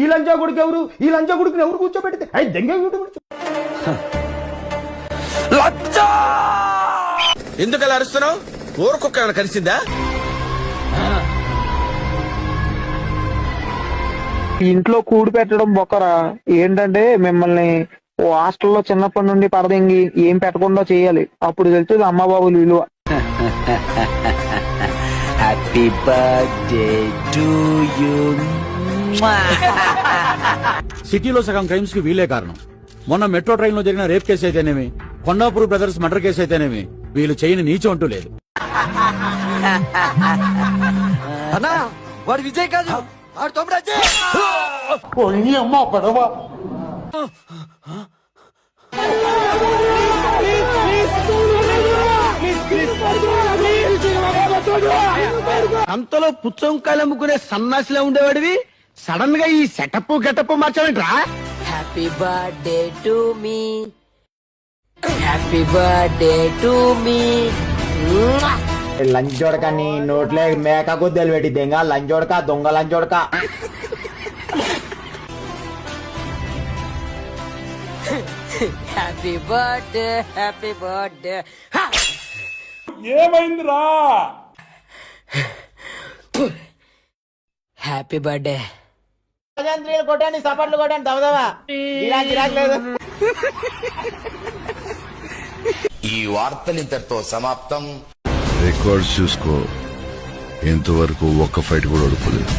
ఈ లంచా కొడుకు ఎవరు, ఈ లంచా కొడుకుని ఎవరు కూర్చోబెడితే అయి దెంగ ఎందుకు అలా అరుస్తున్నావు? ఊరకొక్క ఏమైనా కలిసిందా? ఇంట్లో కూడి పెట్టడం బొక్కరా. ఏంటంటే మిమ్మల్ని ఓ హాస్టల్లో చిన్నప్పటి నుండి పడదెంగి ఏం పెట్టకుండా చేయాలి. అప్పుడు తెలుస్తుంది అమ్మ బాబులు విలువ. Happy birthday to you. సిటీలో సగం క్రైమ్స్ కి వీలే కారణం. మొన్న మెట్రో ట్రైన్ లో జరిగిన రేప్ కేసు అయితేనేమి, కొండాపూర్ బ్రదర్స్ మర్డర్ కేసు అయితేనేమి, వీళ్ళు చేయని నీచం అంటూ లేదు. అన్నా వాడు విజయ్ కాదు, వాడు తమ్ముడు అజయ్. అమ్మ పడవ అంతలో పుచ్చంకాయలు అమ్ముకునే సన్నాసిలా ఉండేవాడివి సడన్ గా ఈ సెటప్ గెటప్ మార్చావేంట్రా? Happy birthday to me, happy birthday to me. లంచ్ జోడక నీ నోట్లే మేక గుద్దలు పెట్టి దెంగ లంచోడక దొంగ లంచోడక. Happy birthday, happy birthday. ఏమైందిరా? Happy birthday. కొట్టండి, సపట్లు కొట్టండి, దవదవా గిరాకీ లేదు. ఈ వార్తలు ఇంతటితో సమాప్తం. రికార్డ్స్ చూసుకో, ఇంతవరకు ఒక్క ఫైట్ కూడా ఓడిపోలేదు.